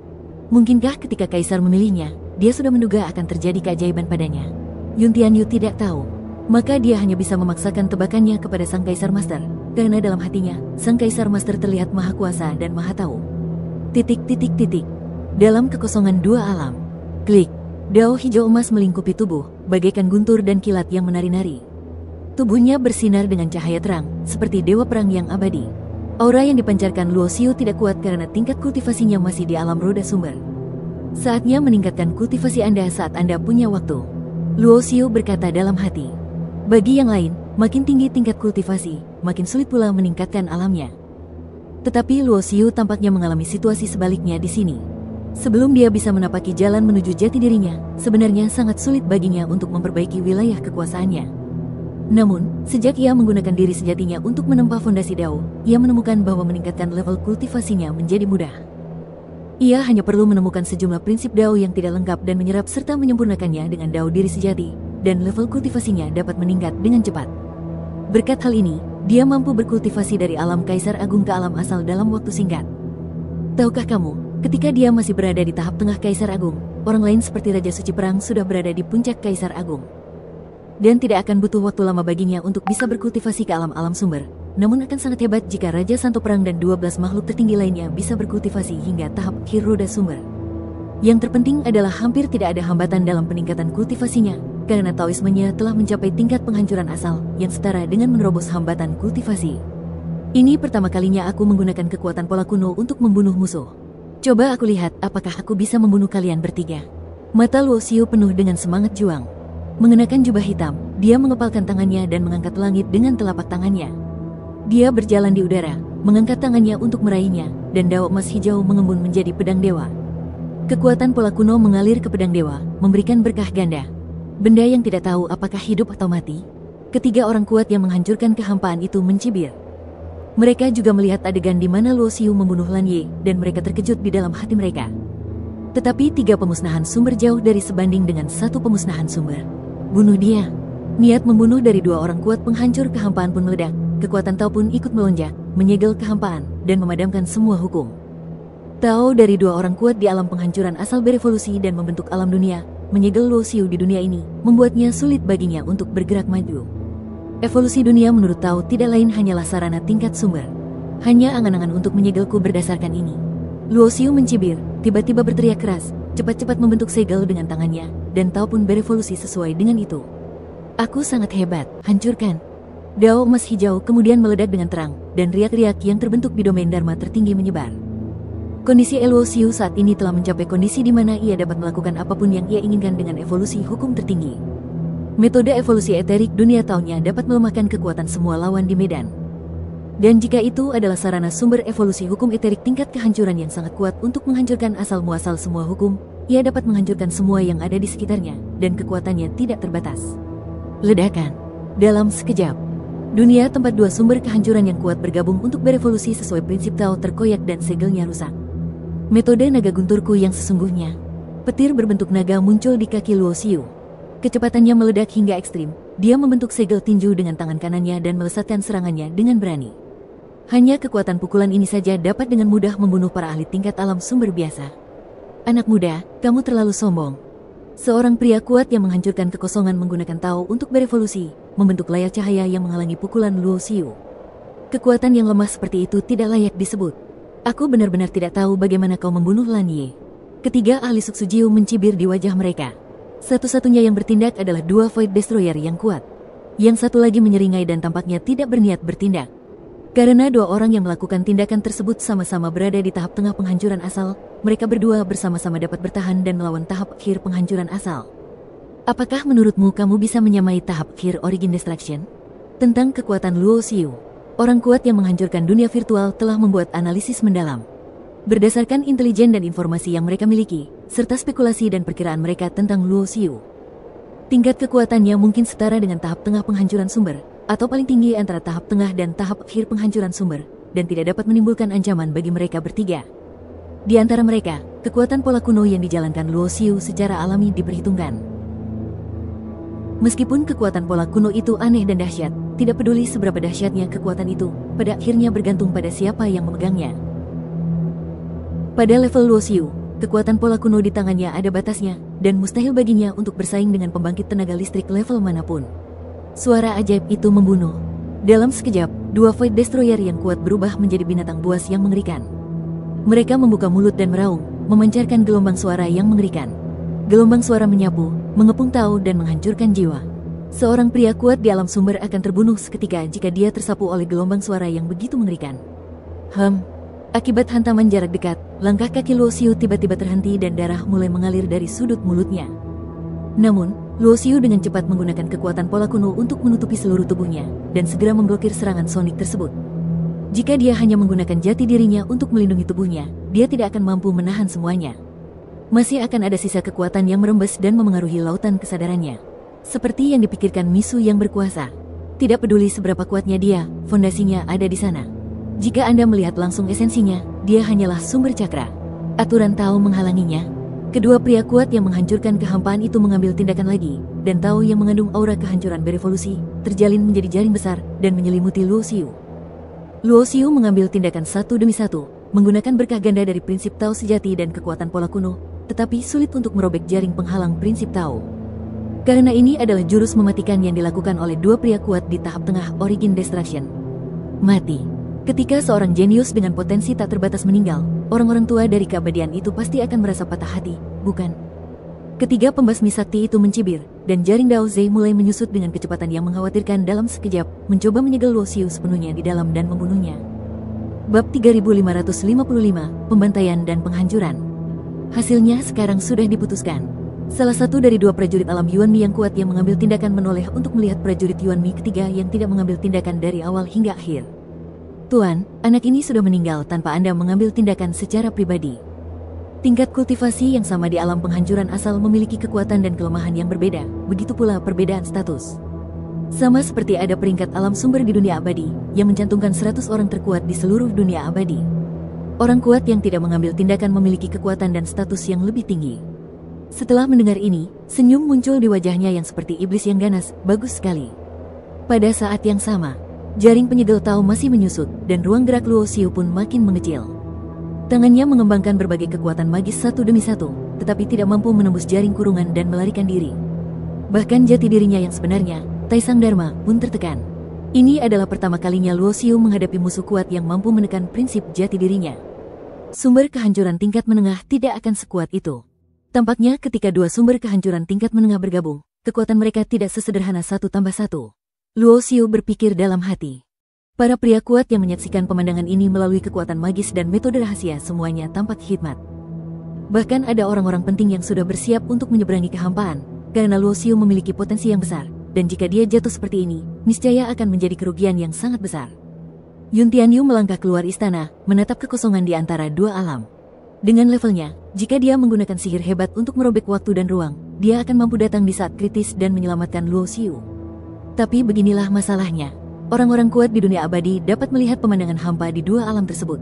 Mungkinkah ketika Kaisar memilihnya, dia sudah menduga akan terjadi keajaiban padanya? Yun Tianyu tidak tahu. Maka dia hanya bisa memaksakan tebakannya kepada Sang Kaisar Master, karena dalam hatinya, Sang Kaisar Master terlihat maha kuasa dan maha tahu. Dalam kekosongan dua alam. Klik. Dao hijau emas melingkupi tubuh, bagaikan guntur dan kilat yang menari-nari. Tubuhnya bersinar dengan cahaya terang, seperti dewa perang yang abadi. Aura yang dipancarkan Luo Xiu tidak kuat karena tingkat kultivasinya masih di alam roda sumber. Saatnya meningkatkan kultivasi Anda saat Anda punya waktu. Luo Xiu berkata dalam hati. Bagi yang lain, makin tinggi tingkat kultivasi, makin sulit pula meningkatkan alamnya. Tetapi Luo Xiu tampaknya mengalami situasi sebaliknya di sini. Sebelum dia bisa menapaki jalan menuju jati dirinya, sebenarnya sangat sulit baginya untuk memperbaiki wilayah kekuasaannya. Namun, sejak ia menggunakan diri sejatinya untuk menempa fondasi Dao, ia menemukan bahwa meningkatkan level kultivasinya menjadi mudah. Ia hanya perlu menemukan sejumlah prinsip Dao yang tidak lengkap dan menyerap serta menyempurnakannya dengan Dao diri sejati, dan level kultivasinya dapat meningkat dengan cepat. Berkat hal ini, dia mampu berkultivasi dari alam Kaisar Agung ke alam asal dalam waktu singkat. Tahukah kamu, ketika dia masih berada di tahap tengah Kaisar Agung, orang lain seperti Raja Suci Perang sudah berada di puncak Kaisar Agung. dan tidak akan butuh waktu lama baginya untuk bisa berkultivasi ke alam-alam sumber. Namun akan sangat hebat jika Raja Santo Perang dan 12 makhluk tertinggi lainnya bisa berkultivasi hingga tahap akhir roda sumber. Yang terpenting adalah hampir tidak ada hambatan dalam peningkatan kultivasinya, karena Taoismenya telah mencapai tingkat penghancuran asal yang setara dengan menerobos hambatan kultivasi. Ini pertama kalinya aku menggunakan kekuatan pola kuno untuk membunuh musuh. Coba aku lihat apakah aku bisa membunuh kalian bertiga. Mata Luo Xiu penuh dengan semangat juang. Mengenakan jubah hitam, dia mengepalkan tangannya dan mengangkat langit dengan telapak tangannya. Dia berjalan di udara, mengangkat tangannya untuk meraihnya, dan daun emas hijau mengembun menjadi pedang dewa. Kekuatan pola kuno mengalir ke pedang dewa, memberikan berkah ganda. Benda yang tidak tahu apakah hidup atau mati. Ketiga orang kuat yang menghancurkan kehampaan itu mencibir. Mereka juga melihat adegan di mana Luo Xiu membunuh Lan Ye, dan mereka terkejut di dalam hati mereka. Tetapi 3 pemusnahan sumber jauh dari sebanding dengan 1 pemusnahan sumber. Bunuh dia. Niat membunuh dari 2 orang kuat penghancur kehampaan pun meledak. Kekuatan Tao pun ikut melonjak, menyegel kehampaan, dan memadamkan semua hukum. Tao dari 2 orang kuat di alam penghancuran asal berevolusi dan membentuk alam dunia, menyegel Luo Xiu di dunia ini, membuatnya sulit baginya untuk bergerak maju. Evolusi dunia menurut Tao tidak lain hanyalah sarana tingkat sumber. Hanya angan-angan untuk menyegelku berdasarkan ini. Luo Xiu mencibir, tiba-tiba berteriak keras, cepat-cepat membentuk segel dengan tangannya, dan Tao pun berevolusi sesuai dengan itu. Aku sangat hebat, hancurkan. Dao emas hijau kemudian meledak dengan terang, dan riak-riak yang terbentuk di domain Dharma tertinggi menyebar. Kondisi Luo Xiu saat ini telah mencapai kondisi di mana ia dapat melakukan apapun yang ia inginkan dengan evolusi hukum tertinggi. Metode evolusi eterik dunia Tao-nya dapat melemahkan kekuatan semua lawan di medan. Dan jika itu adalah sarana sumber evolusi hukum eterik tingkat kehancuran yang sangat kuat untuk menghancurkan asal-muasal semua hukum, ia dapat menghancurkan semua yang ada di sekitarnya, dan kekuatannya tidak terbatas. Ledakan. Dalam sekejap, dunia tempat 2 sumber kehancuran yang kuat bergabung untuk berevolusi sesuai prinsip Tao terkoyak dan segelnya rusak. Metode naga gunturku yang sesungguhnya. Petir berbentuk naga muncul di kaki Luo Xiu. Kecepatannya meledak hingga ekstrim. Dia membentuk segel tinju dengan tangan kanannya dan melesatkan serangannya dengan berani. Hanya kekuatan pukulan ini saja dapat dengan mudah membunuh para ahli tingkat alam sumber biasa. Anak muda, kamu terlalu sombong. Seorang pria kuat yang menghancurkan kekosongan menggunakan Tao untuk berevolusi, membentuk layar cahaya yang menghalangi pukulan Luo Xiu. Kekuatan yang lemah seperti itu tidak layak disebut. Aku benar-benar tidak tahu bagaimana kau membunuh Lan Ye. Ketiga ahli Suksu Jiu mencibir di wajah mereka. Satu-satunya yang bertindak adalah 2 Void Destroyer yang kuat. Yang satu lagi menyeringai dan tampaknya tidak berniat bertindak. Karena 2 orang yang melakukan tindakan tersebut sama-sama berada di tahap tengah penghancuran asal, mereka berdua bersama-sama dapat bertahan dan melawan tahap akhir penghancuran asal. Apakah menurutmu kamu bisa menyamai tahap akhir Origin Destruction? Tentang kekuatan Luo Xiu, orang kuat yang menghancurkan dunia virtual telah membuat analisis mendalam. Berdasarkan intelijen dan informasi yang mereka miliki, serta spekulasi dan perkiraan mereka tentang Luo Xiu, tingkat kekuatannya mungkin setara dengan tahap tengah penghancuran sumber, atau paling tinggi antara tahap tengah dan tahap akhir penghancuran sumber, dan tidak dapat menimbulkan ancaman bagi mereka bertiga. Di antara mereka, kekuatan pola kuno yang dijalankan Luo Xiu secara alami diperhitungkan. Meskipun kekuatan pola kuno itu aneh dan dahsyat, tidak peduli seberapa dahsyatnya kekuatan itu, pada akhirnya bergantung pada siapa yang memegangnya. Pada level Luo Xiu, kekuatan pola kuno di tangannya ada batasnya, dan mustahil baginya untuk bersaing dengan pembangkit tenaga listrik level manapun. Suara ajaib itu membunuh. Dalam sekejap, 2 Void Destroyer yang kuat berubah menjadi binatang buas yang mengerikan. Mereka membuka mulut dan meraung, memancarkan gelombang suara yang mengerikan. Gelombang suara menyapu, mengepung Tao dan menghancurkan jiwa. Seorang pria kuat di alam sumber akan terbunuh seketika jika dia tersapu oleh gelombang suara yang begitu mengerikan. Akibat hantaman jarak dekat, langkah kaki Luo Xiu tiba-tiba terhenti dan darah mulai mengalir dari sudut mulutnya. Namun, Luo Xiu dengan cepat menggunakan kekuatan pola kuno untuk menutupi seluruh tubuhnya, dan segera memblokir serangan sonik tersebut. Jika dia hanya menggunakan jati dirinya untuk melindungi tubuhnya, dia tidak akan mampu menahan semuanya. Masih akan ada sisa kekuatan yang merembes dan memengaruhi lautan kesadarannya. Seperti yang dipikirkan Misu yang berkuasa. Tidak peduli seberapa kuatnya dia, fondasinya ada di sana. Jika Anda melihat langsung esensinya, dia hanyalah sumber cakra. Aturan Tao menghalanginya. Kedua pria kuat yang menghancurkan kehampaan itu mengambil tindakan lagi, dan Tao yang mengandung aura kehancuran berevolusi, terjalin menjadi jaring besar, dan menyelimuti Luo Xiu. Luo Xiu mengambil tindakan satu demi satu, menggunakan berkah ganda dari prinsip Tao sejati dan kekuatan pola kuno, tetapi sulit untuk merobek jaring penghalang prinsip Tao. Karena ini adalah jurus mematikan yang dilakukan oleh dua pria kuat di tahap tengah Origin Destruction. Mati. Ketika seorang jenius dengan potensi tak terbatas meninggal, orang-orang tua dari keabadian itu pasti akan merasa patah hati, bukan? Ketiga pembasmi sakti itu mencibir, dan jaring Dao Zei mulai menyusut dengan kecepatan yang mengkhawatirkan. Dalam sekejap, mencoba menyegel Luo Xiu sepenuhnya di dalam dan membunuhnya. Bab 3555, Pembantaian dan Penghancuran. Hasilnya sekarang sudah diputuskan. Salah satu dari dua prajurit alam Yuanmi yang kuat yang mengambil tindakan menoleh untuk melihat prajurit Yuanmi ketiga yang tidak mengambil tindakan dari awal hingga akhir. Tuan, anak ini sudah meninggal tanpa Anda mengambil tindakan secara pribadi. Tingkat kultivasi yang sama di alam penghancuran asal memiliki kekuatan dan kelemahan yang berbeda, begitu pula perbedaan status. Sama seperti ada peringkat alam sumber di dunia abadi, yang mencantumkan 100 orang terkuat di seluruh dunia abadi. Orang kuat yang tidak mengambil tindakan memiliki kekuatan dan status yang lebih tinggi. Setelah mendengar ini, senyum muncul di wajahnya yang seperti iblis yang ganas. Bagus sekali. Pada saat yang sama, jaring penyegel Tao masih menyusut, dan ruang gerak Luo Xiu pun makin mengecil. Tangannya mengembangkan berbagai kekuatan magis satu demi satu, tetapi tidak mampu menembus jaring kurungan dan melarikan diri. Bahkan jati dirinya yang sebenarnya, Taisang Dharma, pun tertekan. Ini adalah pertama kalinya Luo Xiu menghadapi musuh kuat yang mampu menekan prinsip jati dirinya. Sumber kehancuran tingkat menengah tidak akan sekuat itu. Tampaknya ketika dua sumber kehancuran tingkat menengah bergabung, kekuatan mereka tidak sesederhana 1+1. Luo Xiu berpikir dalam hati. Para pria kuat yang menyaksikan pemandangan ini melalui kekuatan magis dan metode rahasia semuanya tampak hikmat. Bahkan ada orang-orang penting yang sudah bersiap untuk menyeberangi kehampaan, karena Luo Xiu memiliki potensi yang besar, dan jika dia jatuh seperti ini, niscaya akan menjadi kerugian yang sangat besar. Yun Tianyu melangkah keluar istana, menatap kekosongan di antara dua alam. Dengan levelnya, jika dia menggunakan sihir hebat untuk merobek waktu dan ruang, dia akan mampu datang di saat kritis dan menyelamatkan Luo Xiu. Tapi beginilah masalahnya. Orang-orang kuat di dunia abadi dapat melihat pemandangan hampa di dua alam tersebut.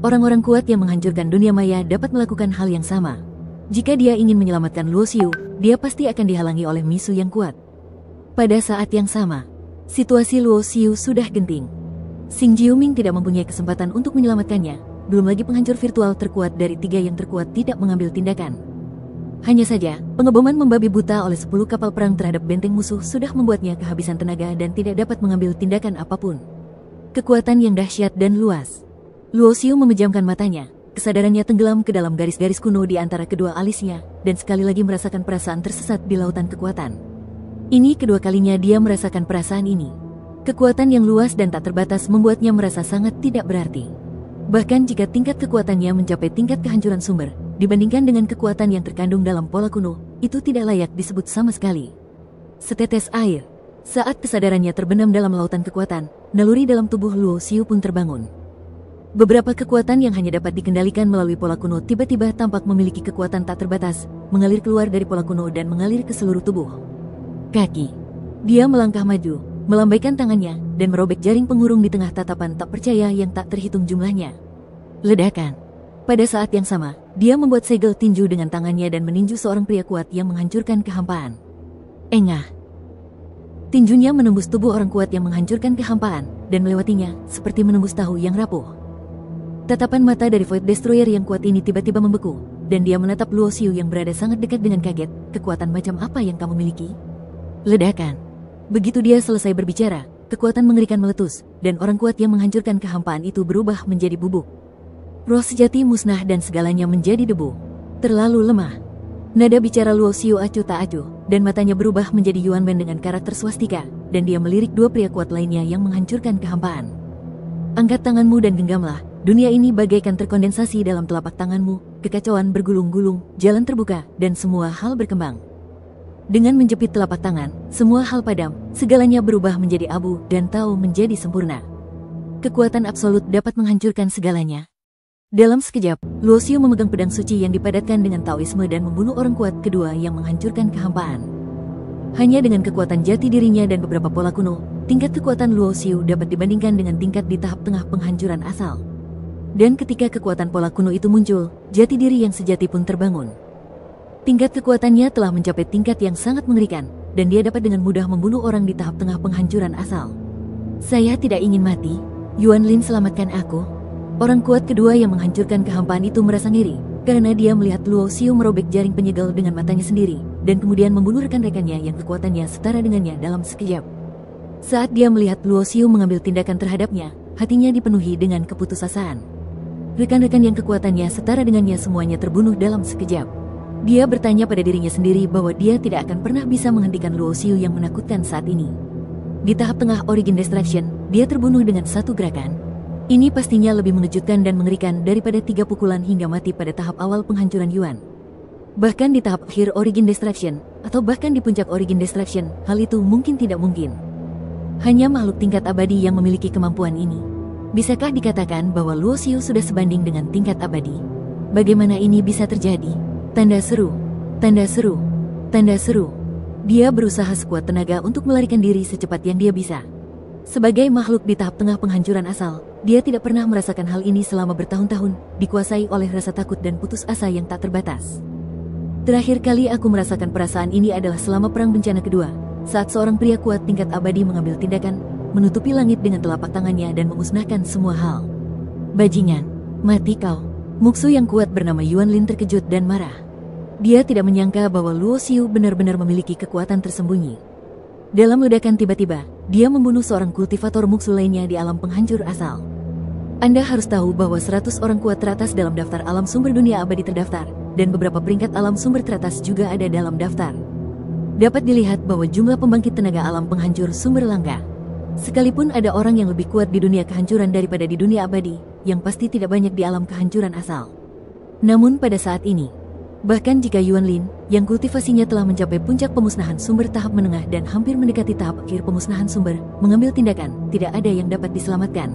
Orang-orang kuat yang menghancurkan dunia maya dapat melakukan hal yang sama. Jika dia ingin menyelamatkan Luo Xiu, dia pasti akan dihalangi oleh misu yang kuat. Pada saat yang sama, situasi Luo Xiu sudah genting. Xing Jiuming tidak mempunyai kesempatan untuk menyelamatkannya. Belum lagi penghancur virtual terkuat dari 3 yang terkuat tidak mengambil tindakan. Hanya saja, pengeboman membabi buta oleh 10 kapal perang terhadap benteng musuh sudah membuatnya kehabisan tenaga dan tidak dapat mengambil tindakan apapun. Kekuatan yang dahsyat dan luas. Luo Xiu memejamkan matanya, kesadarannya tenggelam ke dalam garis-garis kuno di antara kedua alisnya, dan sekali lagi merasakan perasaan tersesat di lautan kekuatan. Ini kedua kalinya dia merasakan perasaan ini. Kekuatan yang luas dan tak terbatas membuatnya merasa sangat tidak berarti. Bahkan jika tingkat kekuatannya mencapai tingkat kehancuran sumber, dibandingkan dengan kekuatan yang terkandung dalam pola kuno, itu tidak layak disebut sama sekali. Setetes air. Saat kesadarannya terbenam dalam lautan kekuatan, naluri dalam tubuh Luo Xiu pun terbangun. Beberapa kekuatan yang hanya dapat dikendalikan melalui pola kuno tiba-tiba tampak memiliki kekuatan tak terbatas, mengalir keluar dari pola kuno dan mengalir ke seluruh tubuh. Kaki. Dia melangkah maju, melambaikan tangannya, dan merobek jaring pengurung di tengah tatapan tak percaya yang tak terhitung jumlahnya. Ledakan. Pada saat yang sama, dia membuat segel tinju dengan tangannya dan meninju seorang pria kuat yang menghancurkan kehampaan. Engah. Tinjunya menembus tubuh orang kuat yang menghancurkan kehampaan, dan melewatinya, seperti menembus tahu yang rapuh. Tatapan mata dari Void Destroyer yang kuat ini tiba-tiba membeku, dan dia menatap Luo Xiu yang berada sangat dekat dengan kaget. Kekuatan macam apa yang kamu miliki? Ledakan. Begitu dia selesai berbicara, kekuatan mengerikan meletus, dan orang kuat yang menghancurkan kehampaan itu berubah menjadi bubuk. Roh sejati musnah dan segalanya menjadi debu. Terlalu lemah. Nada bicara Luo Xiu acuh tak acuh, dan matanya berubah menjadi Yuan Men dengan karakter swastika, dan dia melirik dua pria kuat lainnya yang menghancurkan kehampaan. Angkat tanganmu dan genggamlah, dunia ini bagaikan terkondensasi dalam telapak tanganmu, kekacauan bergulung-gulung, jalan terbuka, dan semua hal berkembang. Dengan menjepit telapak tangan, semua hal padam, segalanya berubah menjadi abu dan Tao menjadi sempurna. Kekuatan absolut dapat menghancurkan segalanya. Dalam sekejap, Luo Xiu memegang pedang suci yang dipadatkan dengan Taoisme dan membunuh orang kuat kedua yang menghancurkan kehampaan. Hanya dengan kekuatan jati dirinya dan beberapa pola kuno, tingkat kekuatan Luo Xiu dapat dibandingkan dengan tingkat di tahap tengah penghancuran asal. Dan ketika kekuatan pola kuno itu muncul, jati diri yang sejati pun terbangun. Tingkat kekuatannya telah mencapai tingkat yang sangat mengerikan, dan dia dapat dengan mudah membunuh orang di tahap tengah penghancuran asal. Saya tidak ingin mati, Yuan Lin selamatkan aku. Orang kuat kedua yang menghancurkan kehampaan itu merasa ngiri, karena dia melihat Luo Xiu merobek jaring penyegel dengan matanya sendiri, dan kemudian membunuh rekan-rekannya yang kekuatannya setara dengannya dalam sekejap. Saat dia melihat Luo Xiu mengambil tindakan terhadapnya, hatinya dipenuhi dengan keputusasaan. Rekan-rekan yang kekuatannya setara dengannya semuanya terbunuh dalam sekejap. Dia bertanya pada dirinya sendiri bahwa dia tidak akan pernah bisa menghentikan Luo Xiu yang menakutkan saat ini. Di tahap tengah Origin Destruction, dia terbunuh dengan satu gerakan. Ini pastinya lebih mengejutkan dan mengerikan daripada 3 pukulan hingga mati pada tahap awal penghancuran Yuan. Bahkan di tahap akhir Origin Destruction, atau bahkan di puncak Origin Destruction, hal itu mungkin tidak mungkin. Hanya makhluk tingkat abadi yang memiliki kemampuan ini. Bisakah dikatakan bahwa Luo Xiu sudah sebanding dengan tingkat abadi? Bagaimana ini bisa terjadi? Tanda seru, tanda seru, tanda seru. Dia berusaha sekuat tenaga untuk melarikan diri secepat yang dia bisa. Sebagai makhluk di tahap tengah penghancuran asal, dia tidak pernah merasakan hal ini selama bertahun-tahun, dikuasai oleh rasa takut dan putus asa yang tak terbatas. Terakhir kali aku merasakan perasaan ini adalah selama Perang Bencana Kedua, saat seorang pria kuat tingkat abadi mengambil tindakan, menutupi langit dengan telapak tangannya dan memusnahkan semua hal. Bajingan, mati kau. Muksu yang kuat bernama Yuan Lin terkejut dan marah. Dia tidak menyangka bahwa Luo Xiu benar-benar memiliki kekuatan tersembunyi. Dalam ledakan tiba-tiba, dia membunuh seorang kultivator muksu lainnya di alam penghancur asal. Anda harus tahu bahwa 100 orang kuat teratas dalam daftar alam sumber dunia abadi terdaftar, dan beberapa peringkat alam sumber teratas juga ada dalam daftar. Dapat dilihat bahwa jumlah pembangkit tenaga alam penghancur sumber langka. Sekalipun ada orang yang lebih kuat di dunia kehancuran daripada di dunia abadi, yang pasti tidak banyak di alam kehancuran asal. Namun pada saat ini, bahkan jika Yuan Lin, yang kultivasinya telah mencapai puncak pemusnahan sumber tahap menengah dan hampir mendekati tahap akhir pemusnahan sumber, mengambil tindakan, tidak ada yang dapat diselamatkan.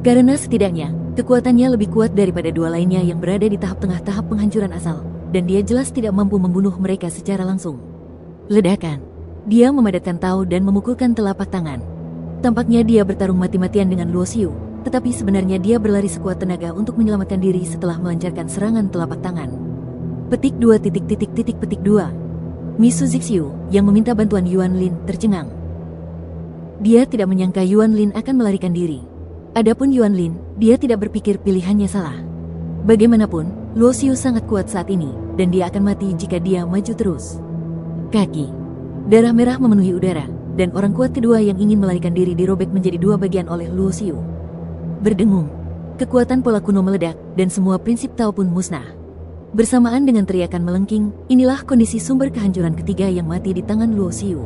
Karena setidaknya, kekuatannya lebih kuat daripada dua lainnya yang berada di tahap tengah tahap penghancuran asal, dan dia jelas tidak mampu membunuh mereka secara langsung. Ledakan. Dia memadatkan Tao dan memukulkan telapak tangan. Tampaknya dia bertarung mati-matian dengan Luo Xiu, tetapi sebenarnya dia berlari sekuat tenaga untuk menyelamatkan diri setelah melancarkan serangan telapak tangan. Petik 2.2. Misu Zixiu, yang meminta bantuan Yuan Lin, tercengang. Dia tidak menyangka Yuan Lin akan melarikan diri. Adapun Yuan Lin, dia tidak berpikir pilihannya salah. Bagaimanapun, Luo Xiu sangat kuat saat ini, dan dia akan mati jika dia maju terus. Kaki. Darah merah memenuhi udara, dan orang kuat kedua yang ingin melarikan diri dirobek menjadi dua bagian oleh Luo Xiu. Berdengung. Kekuatan pola kuno meledak, dan semua prinsip Tao pun musnah. Bersamaan dengan teriakan melengking, inilah kondisi sumber kehancuran ketiga yang mati di tangan Luo Xiu.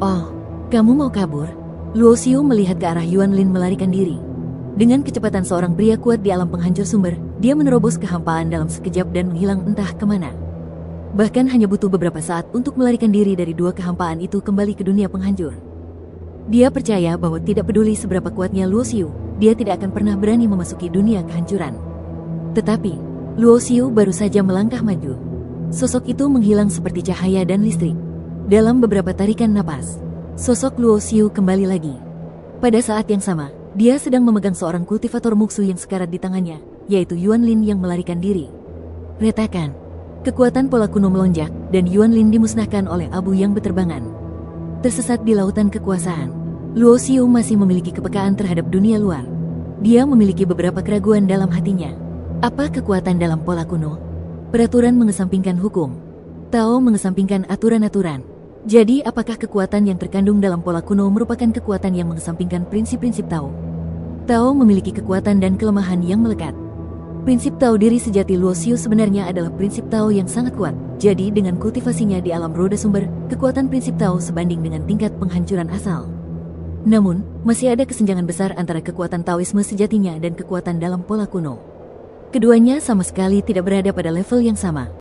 Oh, kamu mau kabur? Luo Xiu melihat ke arah Yuan Lin melarikan diri. Dengan kecepatan seorang pria kuat di alam penghancur sumber, dia menerobos kehampaan dalam sekejap dan menghilang entah kemana. Bahkan hanya butuh beberapa saat untuk melarikan diri dari dua kehampaan itu kembali ke dunia penghancur. Dia percaya bahwa tidak peduli seberapa kuatnya Luo Xiu, dia tidak akan pernah berani memasuki dunia kehancuran. Tetapi, Luo Xiu baru saja melangkah maju. Sosok itu menghilang seperti cahaya dan listrik. Dalam beberapa tarikan napas, sosok Luo Xiu kembali lagi. Pada saat yang sama, dia sedang memegang seorang kultivator muksu yang sekarat di tangannya, yaitu Yuan Lin yang melarikan diri. Retakan. Kekuatan pola kuno melonjak, dan Yuan Lin dimusnahkan oleh abu yang berterbangan. Tersesat di lautan kekuasaan, Luo Xiu masih memiliki kepekaan terhadap dunia luar. Dia memiliki beberapa keraguan dalam hatinya. Apa kekuatan dalam pola kuno? Peraturan mengesampingkan hukum. Tao mengesampingkan aturan-aturan. Jadi apakah kekuatan yang terkandung dalam pola kuno merupakan kekuatan yang mengesampingkan prinsip-prinsip Tao? Tao memiliki kekuatan dan kelemahan yang melekat. Prinsip Tao diri sejati Luo Xiu sebenarnya adalah prinsip Tao yang sangat kuat. Jadi dengan kultivasinya di alam roda sumber, kekuatan prinsip Tao sebanding dengan tingkat penghancuran asal. Namun, masih ada kesenjangan besar antara kekuatan Taoisme sejatinya dan kekuatan dalam pola kuno. Keduanya sama sekali tidak berada pada level yang sama.